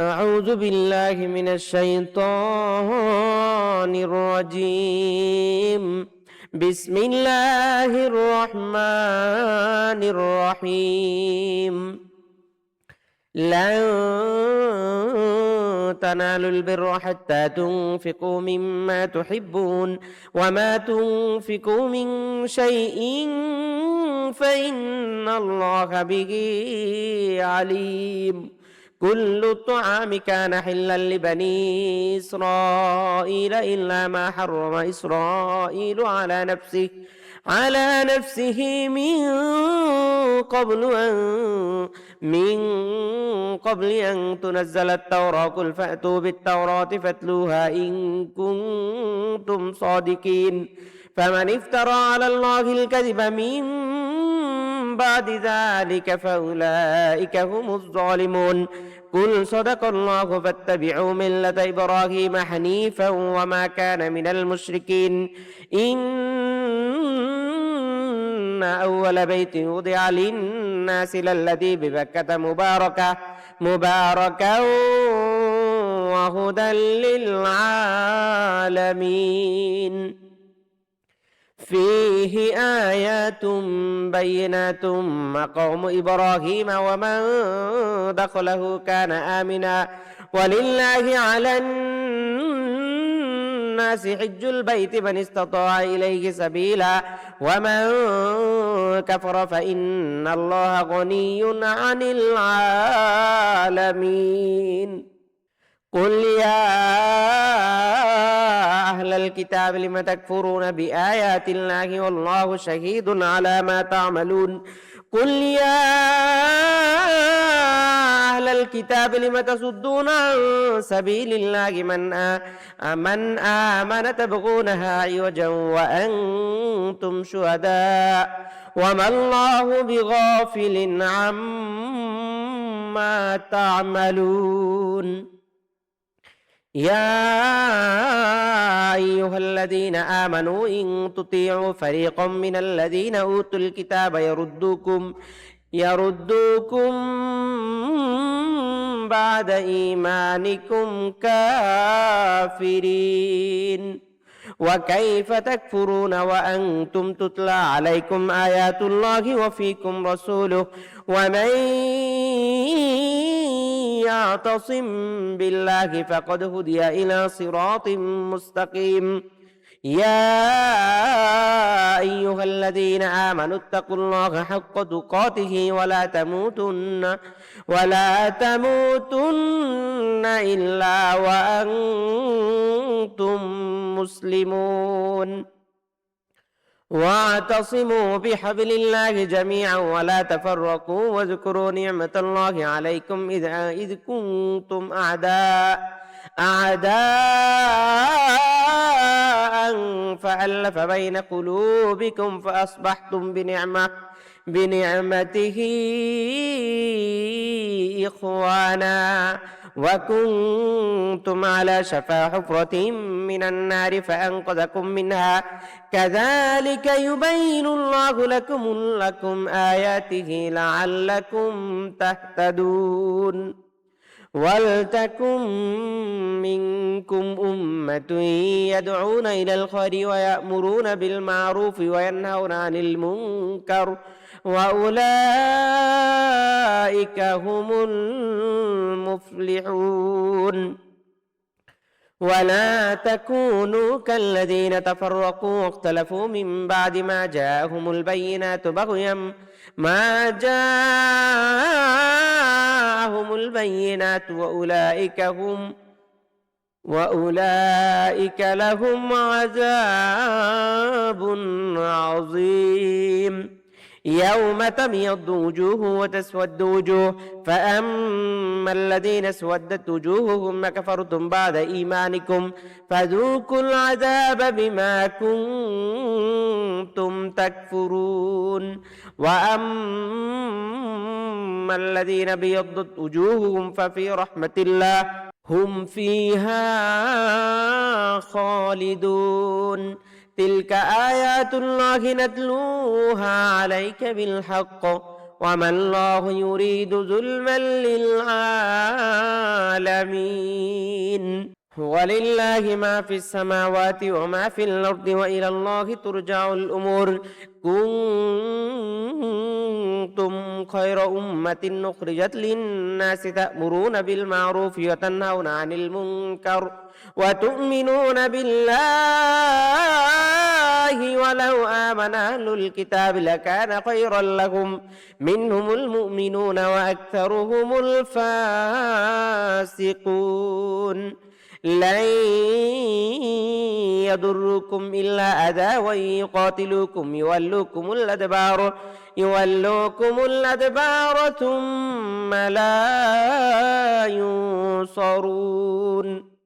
أعوذ بالله من الشيطان الرجيم. بسم الله الرحمن الرحيم. لن تنالوا البر حتى تنفقوا مما تحبون وما تنفقوا من شيء فإن الله به عليم. كل الطعام كان حلا لبني إسرائيل إلا ما حرم إسرائيل على نفسه من قبل أن تنزل التوراة. قل فأتوا بالتوراة فاتلوها إن كنتم صادقين. فمن افترى على الله الكذب من بعد ذلك فأولئك هم الظالمون. قل صدق الله فاتبعوا ملة إبراهيم حنيفا وما كان من المشركين. إن أول بيت وضع للناس للذي ببكة مباركا وهدى للعالمين. فيه آيات بينات مقام إبراهيم ومن دخله كان آمنا ولله على الناس حج البيت من استطاع إليه سبيلا ومن كفر فإن الله غني عن العالمين. قل يا أهل الكتاب لم تكفرون بآيات الله والله شهيد على ما تعملون. قل يا أهل الكتاب لم تصدون عن سبيل الله من آمن تبغونها عوجا وأنتم شهداء وما الله بغافل عما تعملون. يا أيها الذين آمنوا إن تطيعوا فريقا من الذين أوتوا الكتاب يردوكم بعد إيمانكم كافرين. وكيف تكفرون وأنتم تتلى عليكم آيات الله وفيكم رسوله ومن يعتصم بالله فقد هدي إلى صراط مستقيم. يا أيها الذين آمنوا اتقوا الله حق تقاته ولا تموتن إلا وأنتم مسلمون. واعتصموا بحبل الله جميعا ولا تفرقوا واذكروا نعمة الله عليكم إذ كنتم أعداء فألف بين قلوبكم فأصبحتم بنعمته إخوانا وكنتم على شفا حفرة من النار فأنقذكم منها. كذلك يبين الله لكم آياته لعلكم تهتدون. ولتكن منكم أمة يدعون إلى الخير ويأمرون بالمعروف وينهون عن المنكر وأولئك هم المفلحون. ولا تكونوا كالذين تفرقوا واختلفوا من بعد ما جاءهم البينات وأولئك لهم عذاب عظيم. يوم تبيض وجوه وتسود وجوه فأما الذين اسودت وجوههم كفرتم بعد إيمانكم فذوقوا العذاب بما كنتم تكفرون. وأما الذين ابيضت وجوههم ففي رحمة الله هم فيها خالدون. تلك آيات الله نتلوها عليك بالحق وما الله يريد ظلما للعالمين ولله ما في السماوات وما في الأرض وإلى الله ترجع الأمور كنتم خير أمة أخرجت للناس تأمرون بالمعروف وتنهون عن المنكر وتؤمنون بالله ولو آمن أهل الكتاب لكان خيرا لهم منهم المؤمنون وأكثرهم الفاسقون لن يضركم إلا أذى وإن يقاتلوكم يولوكم الأدبار ثم لا ينصرون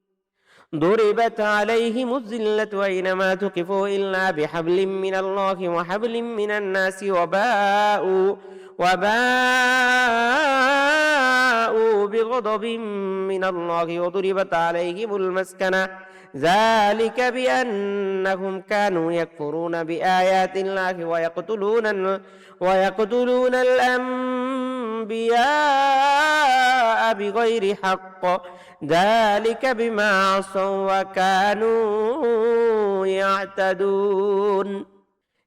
ضربت عليهم الذلة أينما تقفوا إلا بحبل من الله وحبل من الناس وباءوا بغضب من الله وضربت عليهم المسكنة ذلك بأنهم كانوا يكفرون بآيات الله ويقتلون الأنبياء بغير حق ذلك بما عصوا وكانوا يعتدون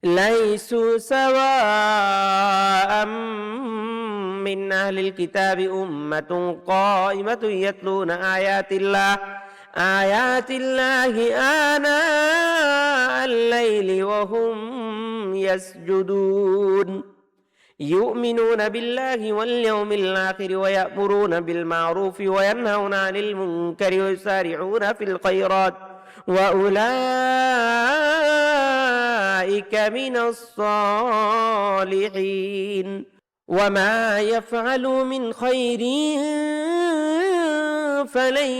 ليسوا سواء من أهل الكتاب أمة قائمة يتلون آيات الله آناء الليل وهم يسجدون يؤمنون بالله واليوم الآخر ويأمرون بالمعروف وينهون عن المنكر ويسارعون في الخيرات وأولئك من الصالحين وما يفعلوا من خير فلن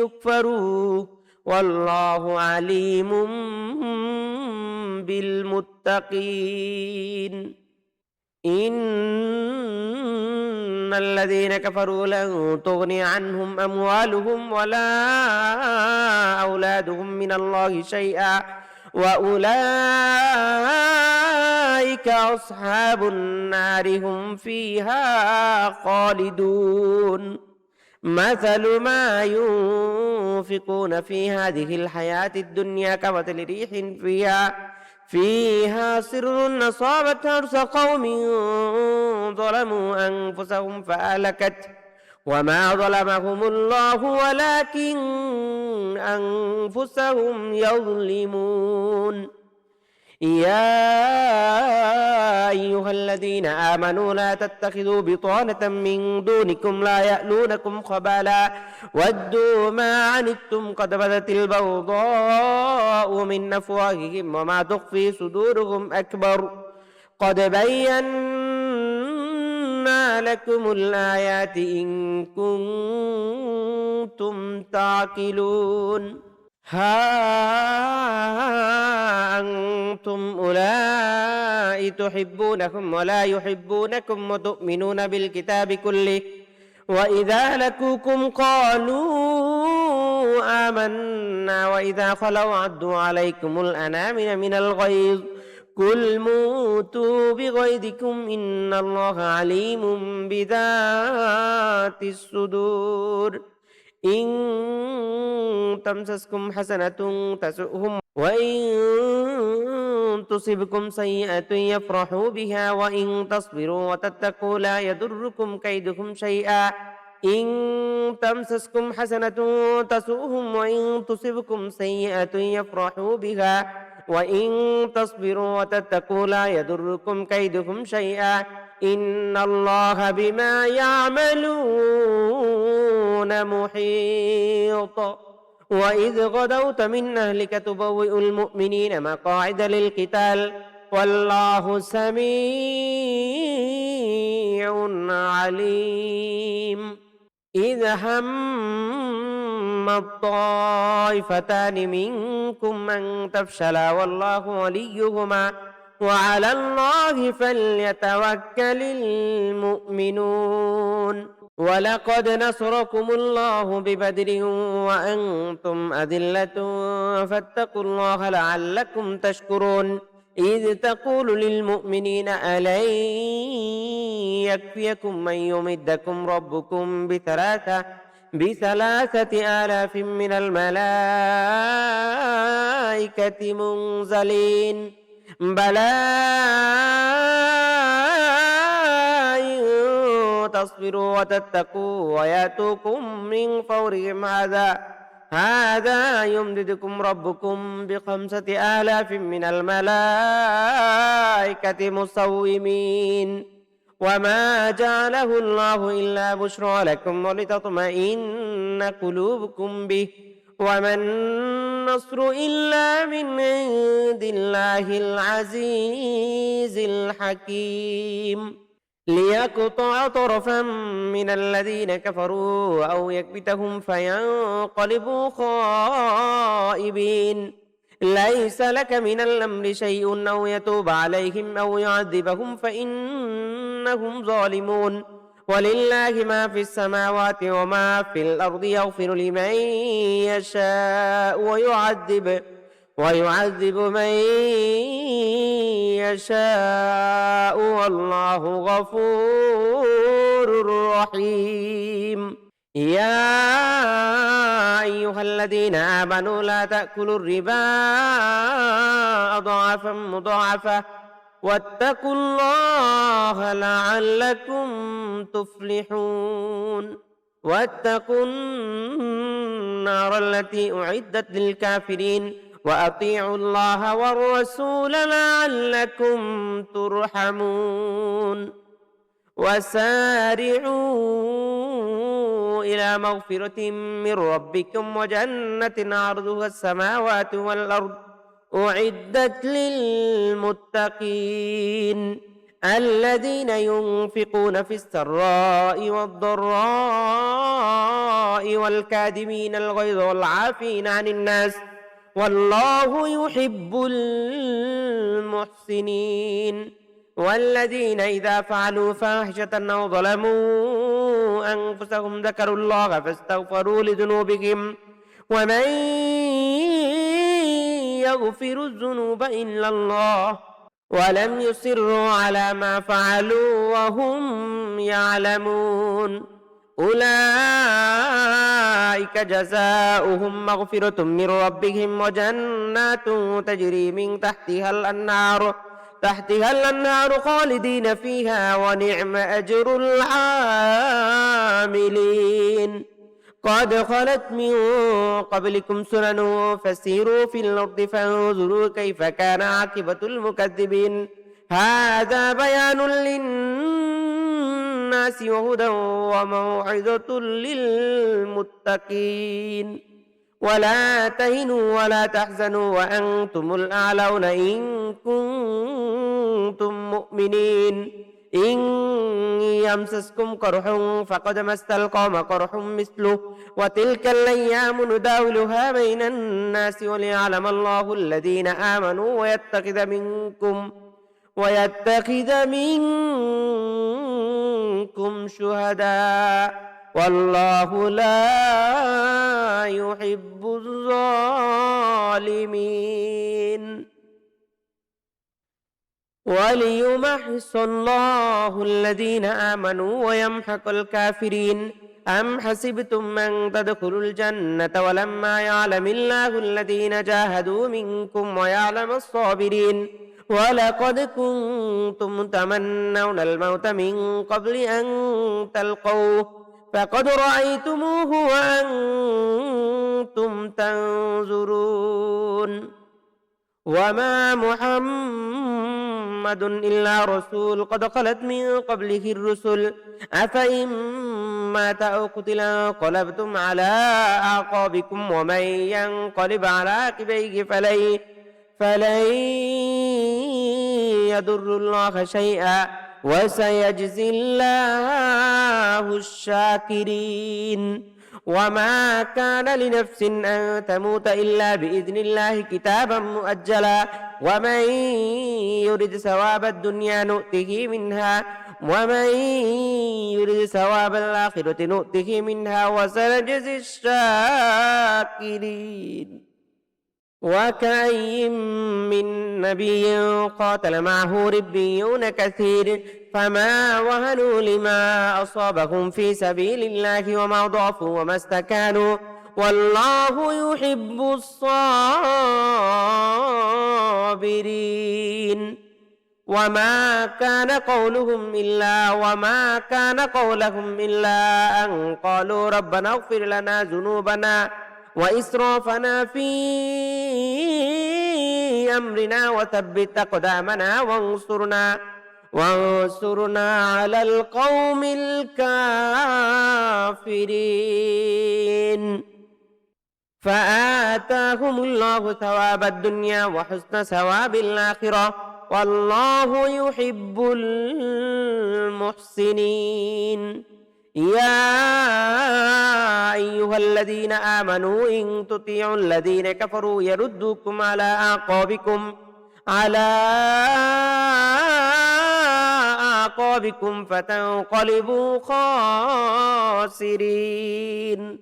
يكفروه والله عليم بالمتقين إن الذين كفروا لن تغني عنهم أموالهم ولا أولادهم من الله شيئا وأولئك أصحاب النار هم فيها خالدون مثل ما ينفقون في هذه الحياة الدنيا كمثل ريح فيها سر أصابت حرث قوم ظلموا أنفسهم فأهلكت وما ظلمهم الله ولكن أنفسهم يظلمون يا أيها الذين آمنوا لا تتخذوا بطانة من دونكم لا يألونكم خبالا ودوا ما عنتم قد بدت البغضاء من أفواههم وما تخفي صدورهم أكبر قد بينا لكم الآيات إن كنتم تعقلون ها أنتم أولئك تحبونهم ولا يحبونكم وتؤمنون بالكتاب كله وإذا لقوكم قالوا آمنا وإذا خلوا عدوا عليكم الأنامل من الغيظ قل موتوا بغيظكم إن الله عليم بذات الصدور إن تمسسكم حسنة تسؤهم وإن تصبكم سيئة يفرحوا بها وإن تصبروا وتتقوا لا يضركم كيدهم شيئا إن تمسسكم حسنة تسؤهم وإن تصبكم سيئة يفرحوا بها وإن تصبروا وتتقوا لا يضركم كيدهم شيئا إن الله بما يعملون محيط وإذ غدوت من أهلك تبوئ المؤمنين مقاعد للقتال والله سميع عليم إذ هم الطائفتان منكم أن تفشلا والله وليهما وعلى الله فليتوكل المؤمنون ولقد نصركم الله ببدر وأنتم أذلة فاتقوا الله لعلكم تشكرون إذ تقول للمؤمنين ألن يكفيكم أن يمدكم ربكم بثلاثة آلاف من الملائكة منزلين بلى إن تصبروا وتتقوا ويأتوكم من فورهم هذا يمددكم ربكم ب5,000 من الملائكة مسومين وما جعله الله إلا بشرى لكم ولتطمئن قلوبكم به وما النصر إلا من عند الله العزيز الحكيم ليقطع طرفا من الذين كفروا أو يكبتهم فينقلبوا خائبين ليس لك من الأمر شيء أو يتوب عليهم أو يعذبهم فإنهم ظالمون ولله ما في السماوات وما في الأرض يغفر لمن يشاء ويعذب من يشاء والله غفور رحيم يا أيها الذين آمنوا لا تأكلوا الربا أضعافا مضاعفة واتقوا الله لعلكم تفلحون واتقوا النار التي أعدت للكافرين وأطيعوا الله والرسول لعلكم ترحمون وسارعوا إلى مغفرة من ربكم وجنة عرضها السماوات والأرض أعدت للمتقين الذين ينفقون في السراء والضراء والكاظمين الغيظ والعافين عن الناس والله يحب المحسنين والذين إذا فعلوا فاحشة أو ظلموا أنفسهم ذكروا الله فاستغفروا لذنوبهم ومن يغفر الذنوب إلا الله ولم يصروا على ما فعلوا وهم يعلمون أولئك جزاؤهم مغفرة من ربهم وجنات تجري من تحتها الأنهار خالدين فيها ونعم أجر العاملين قد خلت من قبلكم سنن فسيروا في الأرض فانظروا كيف كان عاقبة المكذبين هذا بيان للناس وهدى وموعظة للمتقين ولا تهنوا ولا تحزنوا وأنتم الأعلون إن كنتم مؤمنين إن يمسسكم قرح فقد مس القوم قرح مثله وتلك الأيام نداولها بين الناس وليعلم الله الذين آمنوا ويتخذ منكم شهداء والله لا يحب الظالمين وليمحص الله الذين آمنوا ويمحق الكافرين أم حسبتم أن تدخلوا الجنة ولما يعلم الله الذين جاهدوا منكم ويعلم الصابرين ولقد كنتم تمنون الموت من قبل أن تلقوه فقد رأيتموه وأنتم تنظرون وما محمد إلا رسول قد خلت من قبله الرسل أفإن مات أو قتل انقلبتم على أعقابكم ومن ينقلب على عقبيه فلن يضر الله شيئا وسيجزي الله الشاكرين وما كان لنفس أن تموت إلا بإذن الله كتابا مؤجلا ومن يرد ثواب الدنيا نؤته منها ومن يرد ثواب الآخرة نؤته منها وسنجزي الشاكرين وكأي من نبي قاتل معه ربيون كثير فما وهنوا لما أصابهم في سبيل الله وما ضعفوا وما استكانوا والله يحب الصابرين وما كان قولهم إلا أن قالوا ربنا اغفر لنا ذنوبنا وإسرافنا في أمرنا وثبت أقدامنا وانصرنا على القوم الكافرين فآتاهم الله ثواب الدنيا وحسن ثواب الآخرة والله يحب المحسنين يا أيها الذين آمنوا إن تطيعوا الذين كفروا يردوكم على أعقابكم فتنقلبوا خاسرين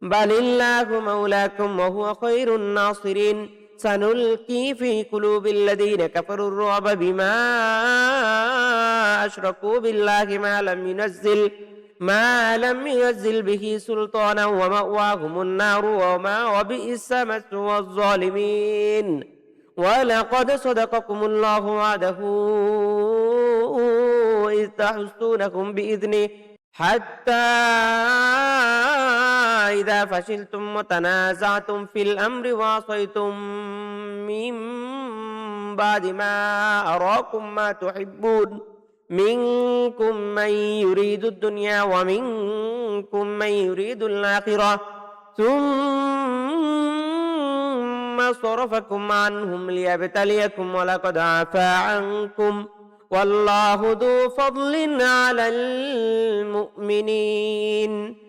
بل الله مولاكم وهو خير الناصرين سنلقي في قلوب الذين كفروا الرعب بما أشركوا بالله ما لم ينزل به سلطانا ومأواهم النار وبئس مثوى الظالمين ولقد صدقكم الله وعده إذ تحسونكم بإذنه حتى إذا فشلتم وتنازعتم في الأمر وعصيتم من بعد ما أراكم ما تحبون منكم من يريد الدنيا ومنكم من يريد الآخرة ثم صرفكم عنهم ليبتليكم ولقد عفا عنكم والله ذو فضل على المؤمنين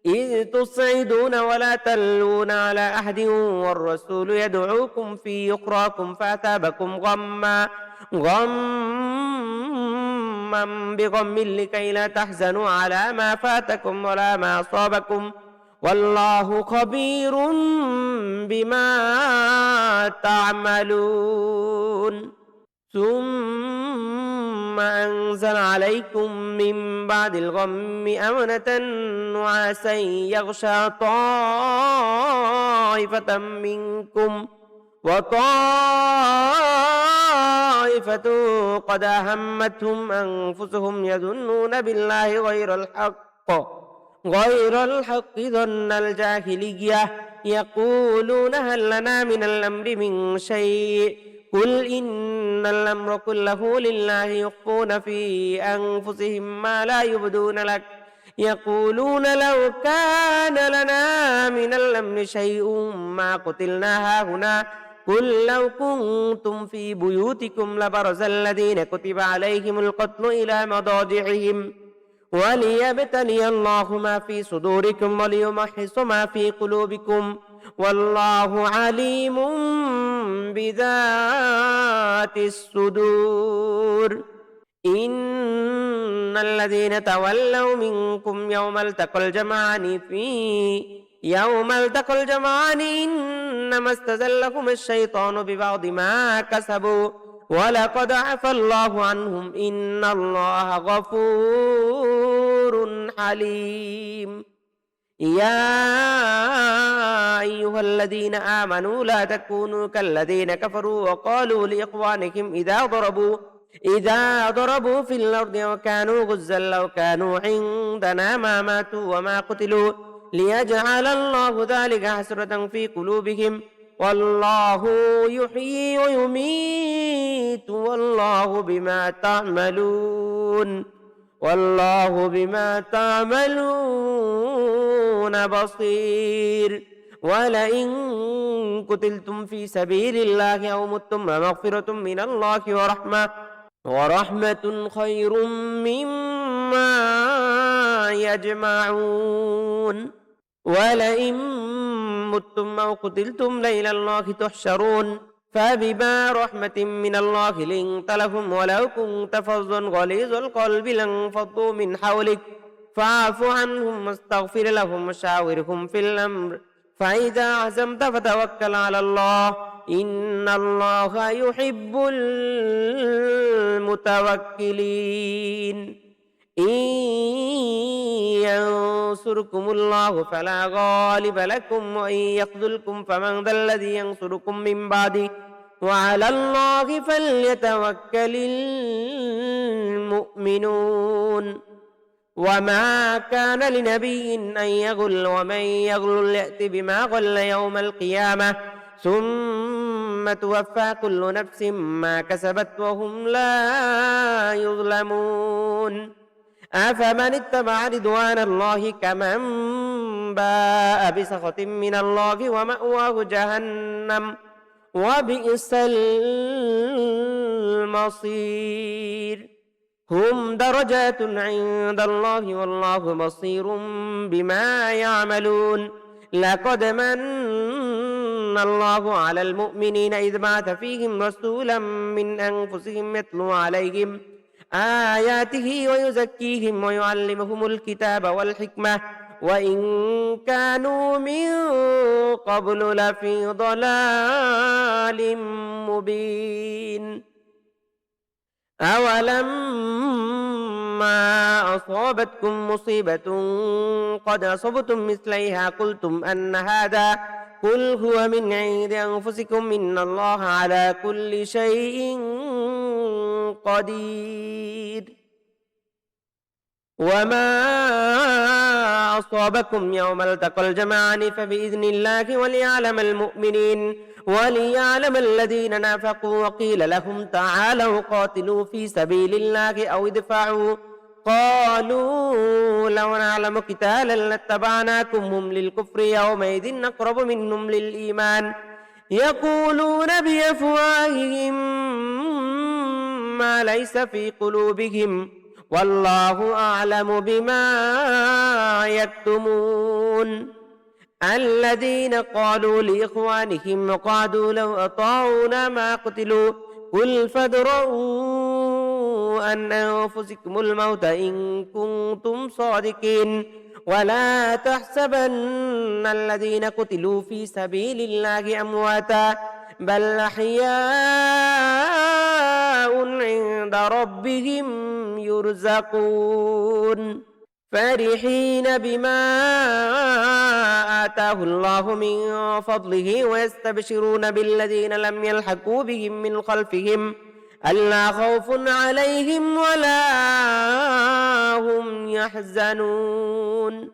إذ تصعدون ولا تلون على أحد والرسول يدعوكم في أخراكم فأثابكم غما بغم لكي لا تحزنوا على ما فاتكم ولا ما أصابكم والله خبير بما تعملون ثم أنزل عليكم من بعد الغم أمنة نعاسا يغشى طائفة منكم وطائفة قد أهمتهم أنفسهم يظنون بالله غير الحق ظن الجاهلية يقولون هل لنا من الأمر من شيء قل إن الأمر كله لله يخفون في أنفسهم ما لا يبدون لك يقولون لو كان لنا من الأمر شيء ما قتلنا هاهنا قل لو كنتم في بيوتكم لبرز الذين كتب عليهم القتل إلى مضاجعهم وليبتلي الله ما في صدوركم وليمحص ما في قلوبكم والله عليم بذات الصدور إن الذين تولوا منكم يوم التقى الجمعان إنما استزلهم الشيطان ببعض ما كسبوا ولقد عفى الله عنهم إن الله غفور حليم يا أيها الذين آمنوا لا تكونوا كالذين كفروا وقالوا لإخوانهم إذا ضربوا في الأرض وكانوا غزا لو كانوا عندنا ما ماتوا وما قتلوا ليجعل الله ذلك حسرة في قلوبهم والله يحيي ويميت والله بما تعملون بصير ولئن قتلتم في سبيل الله أو متم مغفرة من الله ورحمة خير مما يجمعون ولئن متم أو قتلتم لإلى الله تحشرون فبما رحمة من الله لنت لهم ولو كنت فظا غليظ القلب لانفضوا من حولك فاعف عنهم واستغفر لهم وشاورهم في الأمر فإذا عزمت فتوكل على الله إن الله يحب المتوكلين إن ينصركم الله فلا غالب لكم وإن يخذلكم فمن ذا الذي ينصركم من بعده وعلى الله فليتوكل المؤمنون وما كان لنبي أن يغل ومن يغل يأت بما غل يوم القيامة ثم توفى كل نفس ما كسبت وهم لا يظلمون أفمن اتبع رضوان الله كمن باء بسخط من الله ومأواه جهنم وبئس المصير هم درجات عند الله والله بصير بما يعملون لقد من الله على المؤمنين إذ بعث فيهم رسولا من أنفسهم يتلو عليهم آياته ويزكيهم ويعلمهم الكتاب والحكمة وإن كانوا من قبل لفي ضلال مبين أولما أصابتكم مصيبة قد أصبتم مثليها قلتم أن هذا قل هو من عند أنفسكم إن الله على كل شيء قدير وما أصابكم يوم التقى الجمعان فبإذن الله وليعلم المؤمنين وليعلم الذين نافقوا وقيل لهم تعالوا قاتلوا في سبيل الله أو ادفعوا قالوا لو نعلم قتالا لاتبعناكم هم للكفر يومئذ أقرب منهم للإيمان يقولون بأفواههم ما ليس في قلوبهم والله أعلم بما يكتمون الذين قالوا لإخوانهم وقعدوا لو أطاعونا ما قتلوا قل فادرؤوا عن أنفسكم الموت إن كنتم صادقين ولا تحسبن الذين قتلوا في سبيل الله أمواتا بل أحياء عند ربهم يرزقون فرحين بما آتاه الله من فضله ويستبشرون بالذين لم يلحقوا بهم من خلفهم ألا خوف عليهم ولا هم يحزنون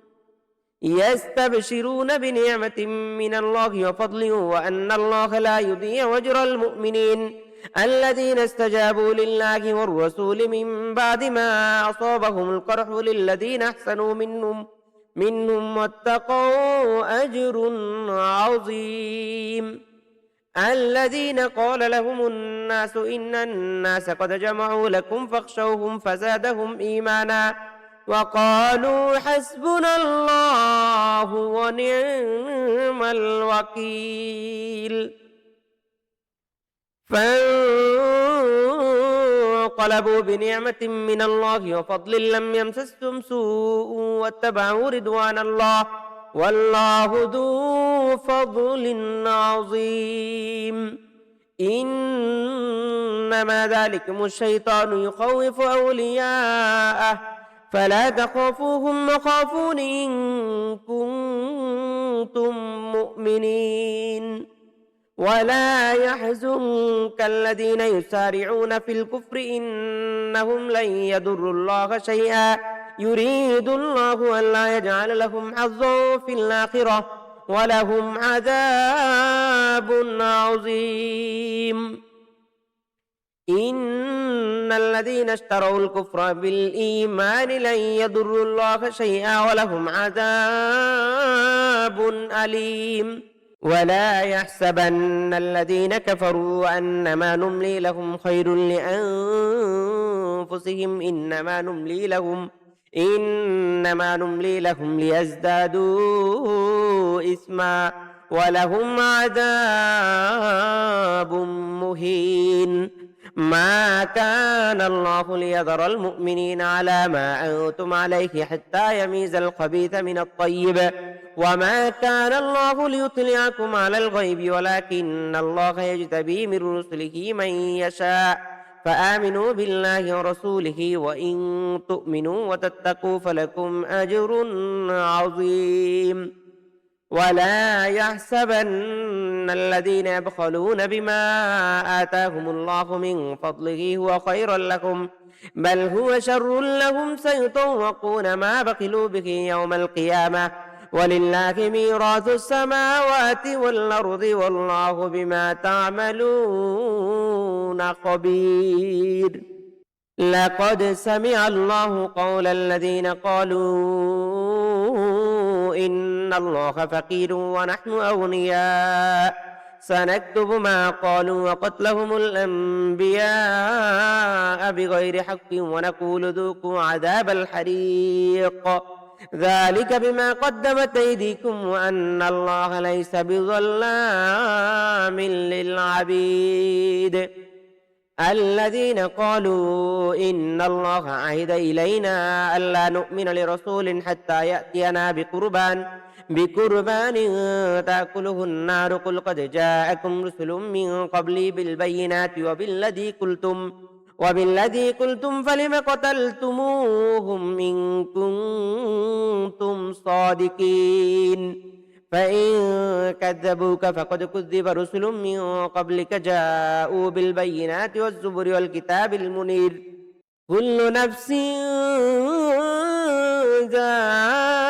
يستبشرون بنعمة من الله وفضل وأن الله لا يضيع أجر المؤمنين الذين استجابوا لله والرسول من بعد ما أصابهم القرح للذين أحسنوا منهم واتقوا أجر عظيم الذين قال لهم الناس إن الناس قد جمعوا لكم فاخشوهم فزادهم إيمانا وقالوا حسبنا الله ونعم الوكيل فانقلبوا بنعمة من الله وفضل لم يمسسهم سوء واتبعوا رضوان الله والله ذو فضل عظيم إنما ذلكم الشيطان يخوف أولياءه فلا تخافوهم وخافون إن كنتم مؤمنين ولا يحزنك الذين يسارعون في الكفر إنهم لن يضروا الله شيئا يريد الله ألا يجعل لهم حظا في الآخرة ولهم عذاب عظيم إن الذين اشتروا الكفر بالإيمان لن يضروا الله شيئا ولهم عذاب أليم ولا يحسبن الذين كفروا أنما نملي لهم خير لأنفسهم إنما نملي لهم ليزدادوا إثما ولهم عذاب مهين ما كان الله ليذر المؤمنين على ما أنتم عليه حتى يميز الخبيث من الطيب وما كان الله ليطلعكم على الغيب ولكن الله يجتبي من رسله من يشاء فآمنوا بالله ورسوله وإن تؤمنوا وتتقوا فلكم أجر عظيم ولا يحسبن الذين يبخلون بما آتاهم الله من فضله هو خيرا لهم بل هو شر لهم سيطوقون ما بخلوا به يوم القيامة ولله ميراث السماوات والأرض والله بما تعملون خبير لقد سمع الله قول الذين قالوا إن الله فقير ونحن أغنياء سنكتب ما قالوا وقتلهم الأنبياء بغير حق ونقول ذوقوا عذاب الحريق ذلك بما قدمت أيديكم وأن الله ليس بظلام للعبيد الذين قالوا إن الله عهد إلينا ألا نؤمن لرسول حتى يأتينا بقربان تأكله النار قل قد جاءكم رسل من قبلي بالبينات وبالذي قلتم فلم قتلتموهم إن كنتم صادقين فإن كذبوك فقد كذب رسل من قبلك جاءوا بالبينات والزبر والكتاب المنير كل نفس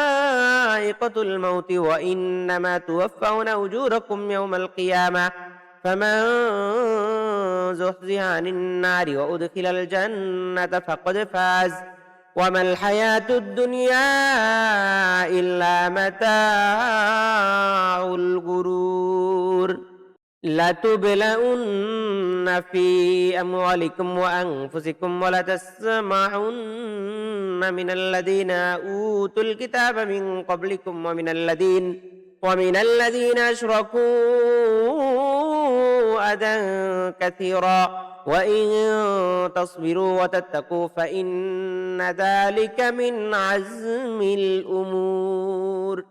ذائقة الموت وإنما توفون أجوركم يوم القيامة فمن زحزح عن النار وأدخل الجنة فقد فاز وما الحياة الدنيا إلا متاع الغرور لتبلؤن في أموالكم وأنفسكم ولتسمعن من الذين أوتوا الكتاب من قبلكم ومن الذين أشركوا أذى كثيرا وإن تصبروا وتتقوا فإن ذلك من عزم الأمور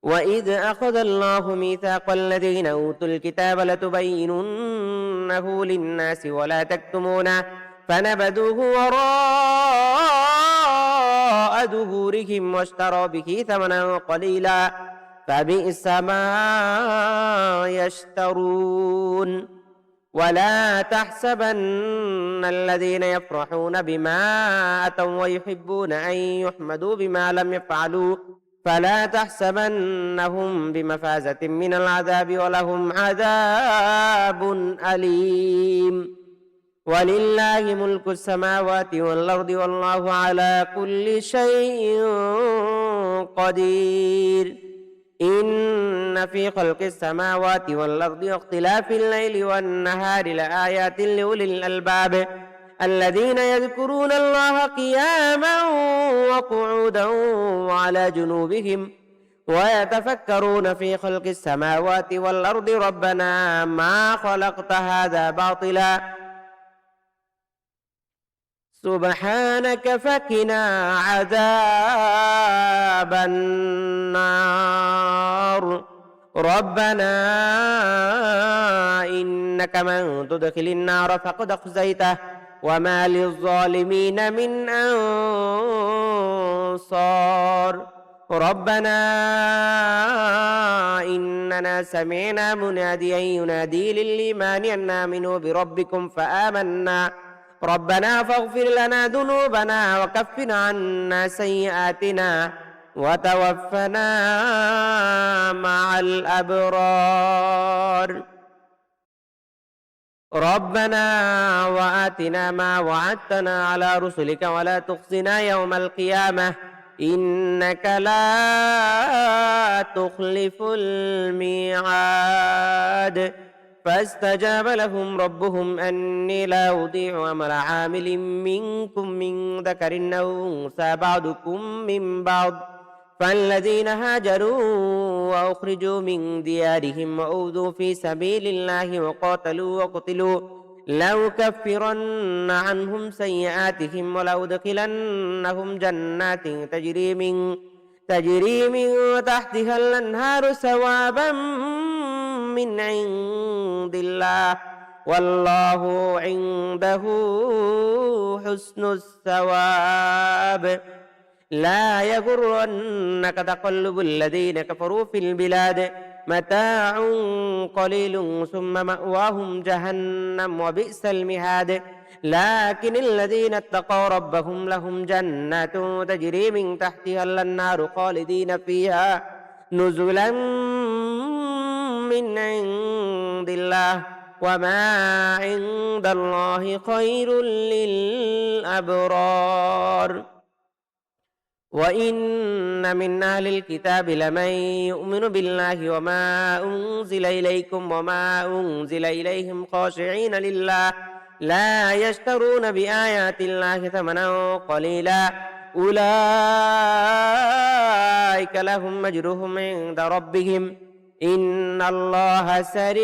وإذ أخذ الله ميثاق الذين أوتوا الكتاب لتبيننه للناس ولا تكتمونه فنبذوه وراء ظهورهم واشتروا به ثمنا قليلا فبئس ما يشترون ولا تحسبن الذين يفرحون بما أتوا ويحبون أن يحمدوا بما لم يفعلوا فلا تحسبنهم بمفازة من العذاب ولهم عذاب أليم ولله ملك السماوات والأرض والله على كل شيء قدير إن في خلق السماوات والأرض واختلاف الليل والنهار لآيات لأولي الألباب الذين يذكرون الله قياما وقعودا وعلى جنوبهم ويتفكرون في خلق السماوات والأرض ربنا ما خلقت هذا باطلا سبحانك فقنا عذاب النار ربنا إنك من تدخل النار فقد أخزيته وما للظالمين من أنصار ربنا إننا سمعنا مناديا ينادي للإيمان أن آمنوا بربكم فآمنا ربنا فاغفر لنا ذنوبنا وكفر عنا سيئاتنا وتوفنا مع الأبرار ربنا وآتنا ما وعدتنا على رسلك ولا تخزنا يوم القيامة إنك لا تخلف الميعاد فاستجاب لهم ربهم أني لا أضيع عمل عامل منكم من ذكر أو أنثى بعضكم من بعض فالذين هاجروا وأخرجوا من ديارهم وأوذوا في سبيل الله وقاتلوا وقتلوا لأكفرن عنهم سيئاتهم ولأدخلنهم جنات تجري من تحتها الأنهار ثوابا من عند الله والله عنده حسن الثواب لا يغرنك تقلب الذين كفروا في البلاد متاع قليل ثم مأواهم جهنم وبئس المهاد لكن الذين اتقوا ربهم لهم جنات تجري من تحتها الأنهار خالدين فيها نزلا من عند الله وما عند الله خير للأبرار وإن من أهل الكتاب لمن يؤمن بالله وما أنزل إليكم وما أنزل إليهم خاشعين لله لا يشترون بآيات الله ثمنا قليلا أولئك لهم أجرهم عند ربهم إن الله سريع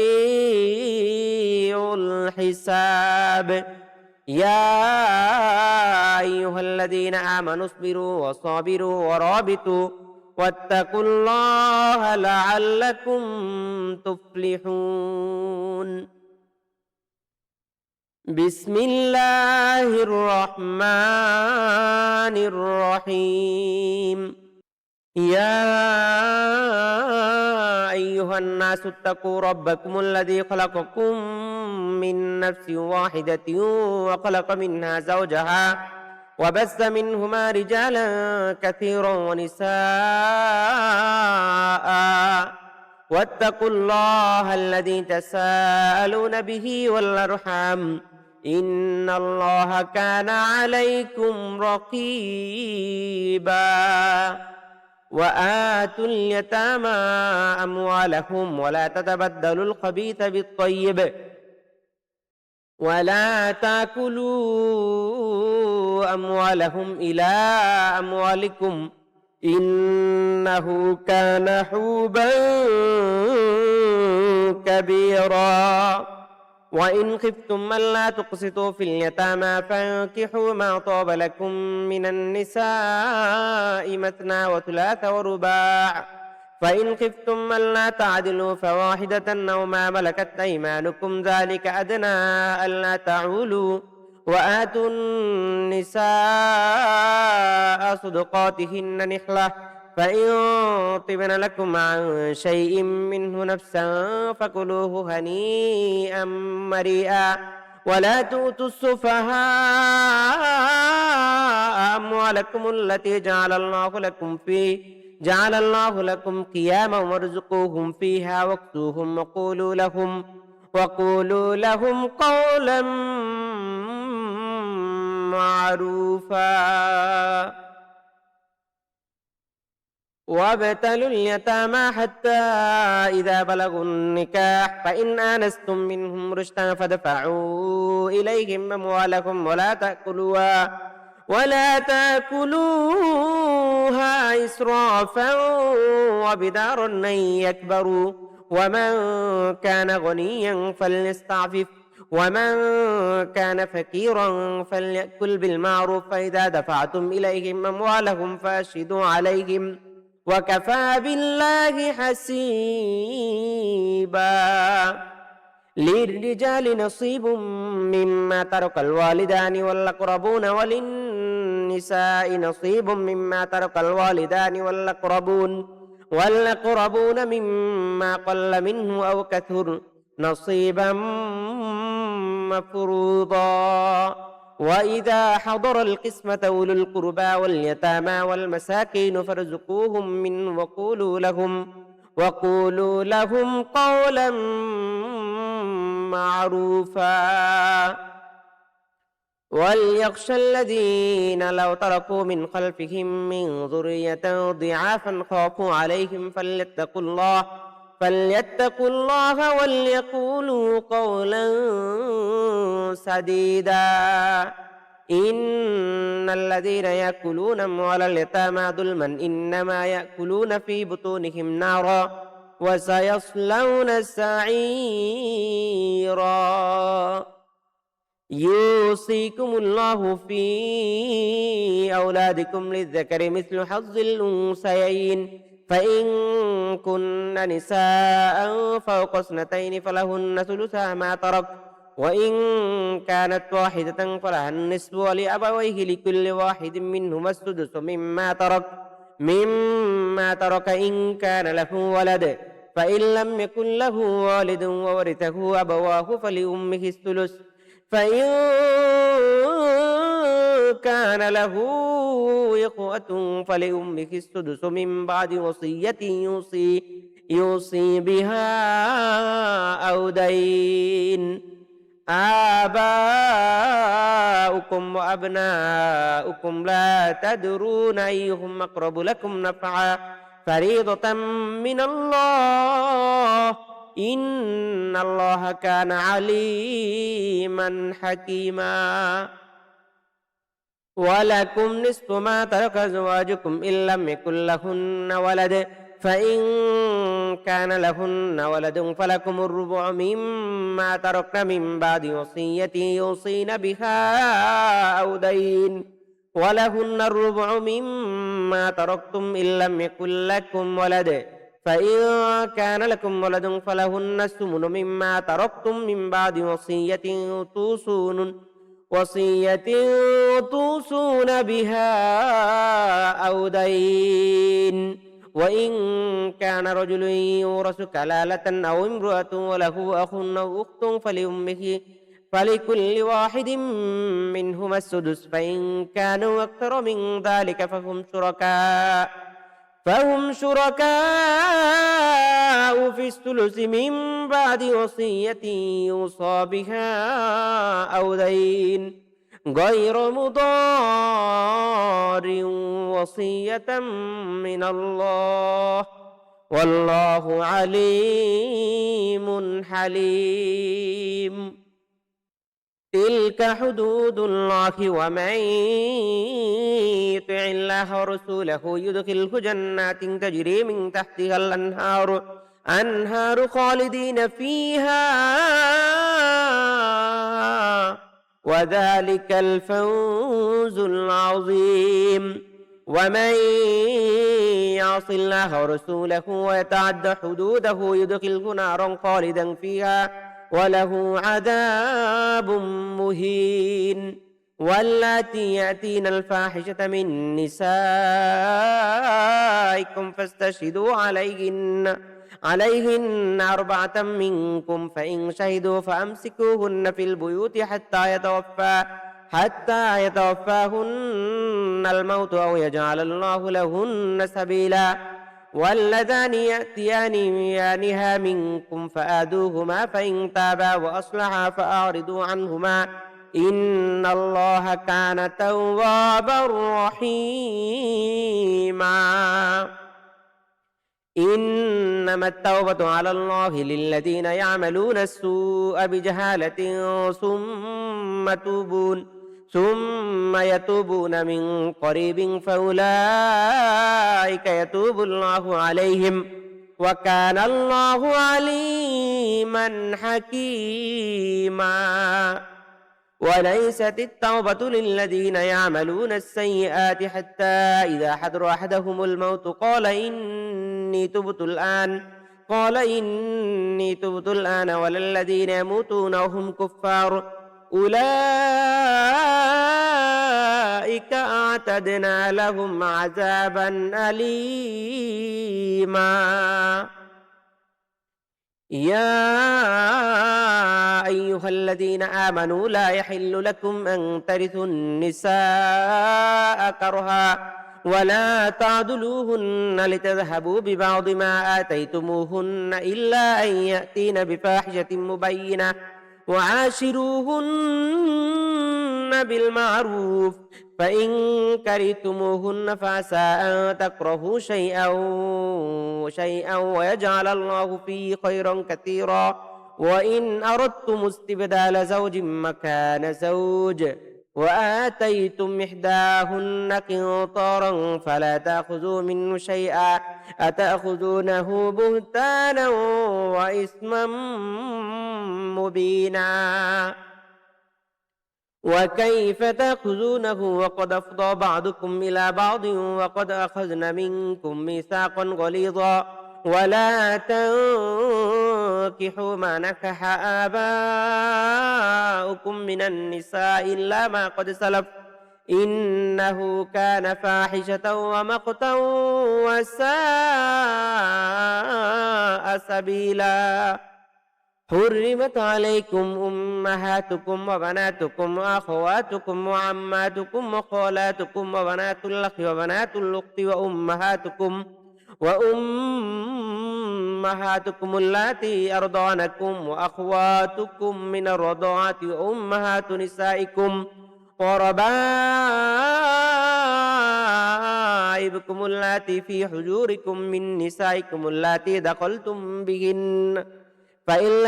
الحساب يا أيها الذين آمنوا اصبروا وصابروا ورابطوا واتقوا الله لعلكم تفلحون بسم الله الرحمن الرحيم يا أيها الناس اتقوا ربكم الذي خلقكم من نفس واحدة وخلق منها زوجها وبث منهما رجالا كثيرا ونساء واتقوا الله الذي تساءلون به والأرحام إن الله كان عليكم رقيبا وآتوا اليتامى أموالهم ولا تتبدلوا الخبيث بالطيب ولا تاكلوا أموالهم إلى أموالكم إنه كان حوبا كبيرا وإن خفتم ألا تقسطوا في اليتامى فانكحوا ما طاب لكم من النساء مثنى وثلاث ورباع فإن خفتم ألا تعدلوا فواحدة أو ما ملكت أيمانكم ذلك أدنى ألا تعولوا وآتوا النساء صدقاتهن نحلة فإن طبن لكم عن شيء منه نفسا فكلوه هنيئا مريئا ولا تؤتوا السفهاء أموالكم التي جعل الله لكم قياما وارزقوهم فيها واكسوهم وقولوا لهم قولا معروفا وابتلوا اليتامى حتى إذا بلغوا النكاح فإن آنستم منهم رشدا فادفعوا إليهم أموالهم ولا تأكلوها إسرافا وبدارا أن يكبروا ومن كان غنيا فليستعفف ومن كان فقيرا فليأكل بالمعروف فإذا دفعتم إليهم أموالهم فأشهدوا عليهم وكفى بالله حسيبا للرجال نصيب مما ترك الوالدان والأقربون وللنساء نصيب مما ترك الوالدان والأقربون مما قل منه أو كثر نصيبا مفروضا وإذا حضر القسمة أولو القربى واليتامى والمساكين فارزقوهم منه وقولوا لهم قولا معروفا وليخشى الذين لو تركوا من خلفهم من ذرية ضعافا خافوا عليهم فليتقوا الله وليقولوا قولا سديدا إن الذين يأكلون أموال اليتامى ظلما إنما يأكلون في بطونهم نارا وسيصلون سعيرا يوصيكم الله في أولادكم للذكر مثل حظ الأنثيين فإن كن نساء فوق اثنتين فلهن ثلثا ما ترك وإن كانت واحدة فلها النصف ولأبويه لكل واحد منهما السدس مما ترك إن كان له ولد فإن لم يكن له والد وورثه أبواه فلأمه الثلث فإن كان له إخوة فلأمه السدس من بعد وصية يوصي بها أو دين آباؤكم وأبناؤكم لا تدرون أيهم أقرب لكم نفعا فريضة من الله إن الله كان عليما حكيما ولكم نصف ما ترك أزواجكم إن لم يكن لهن ولد فإن كان لهن ولد فلكم الربع مما تركن من بعد وصية يوصين بها أو دين ولهن الربع مما تركتم إن لم يكن لكم ولد فإن كان لكم ولد فلهن الثمن مما تركتم من بعد وصية توصون بها أو دين وإن كان رجل يورث كلالة أو امرأة وله أخ أو أخت فلكل واحد منهما السدس فإن كانوا أكثر من ذلك فهم شركاء في الثلث من بعد وصية يوصى بها أو دين غير مضار وصية من الله والله عليم حليم تلك حدود الله ومن يطع الله ورسوله يدخله جنات تجري من تحتها الأنهار خالدين فيها وذلك الفوز العظيم ومن يعص الله ورسوله ويتعد حدوده يدخله نارا خالدا فيها وله عذاب مهين واللاتي يأتين الفاحشة من نسائكم فاستشهدوا عليهن أربعة منكم فإن شهدوا فأمسكوهن في البيوت حتى يتوفاهن الموت أو يجعل الله لهن سبيلا واللذان يأتيانها منكم فآذوهما فإن تابا وأصلحا فأعرضوا عنهما إن الله كان توابا رحيما إنما التوبة على الله للذين يعملون السوء بجهالة ثم يتوبون من قريب فأولئك يتوب الله عليهم وكان الله عليما حكيما وليست التوبة للذين يعملون السيئات حتى إذا حضر أحدهم الموت قال إني تبت الآن ولا الذين يموتون وهم كفار أولئك أعتدنا لهم عذابا أليما يا أيها الذين آمنوا لا يحل لكم أن ترثوا النساء كرها ولا تعضلوهن لتذهبوا ببعض ما آتيتموهن إلا أن يأتين بفاحشة مبينة وعاشروهن بالمعروف فإن كرهتموهن فعسى أن تكرهوا شيئا ويجعل الله فيه خيرا كثيرا وإن أردتم استبدال زوج مكان زوج وآتيتم إحداهن قنطارا فلا تأخذوا منه شيئا أتأخذونه بهتانا وإثما مبينا وكيف تأخذونه وقد أفضى بعضكم إلى بعض وقد أخذن منكم ميثاقا غليظا ولا تنكحوا ما نكح آباؤكم من النساء إلا ما قد سلف إنه كان فاحشة ومقتا وساء سبيلا حرمت عليكم أمهاتكم وبناتكم وأخواتكم وعماتكم وخالاتكم وبنات الأخ وبنات الأخت وأمهاتكم اللاتي أرضعنكم وأخواتكم من الرضاعة وأمهات نسائكم وربائبكم اللاتي في حجوركم من نسائكم اللاتي دخلتم بهن فإن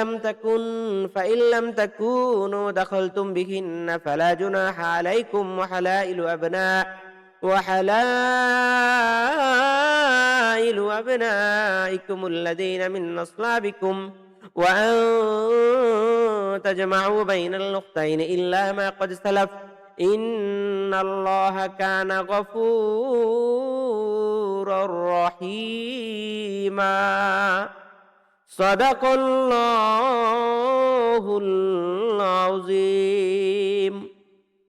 لم تكونوا دخلتم بهن فلا جناح عليكم وحلائل أبنائكم الذين من أصلابكم وأن تجمعوا بين الأختين إلا ما قد سلف إن الله كان غفورا رحيما صدق الله العظيم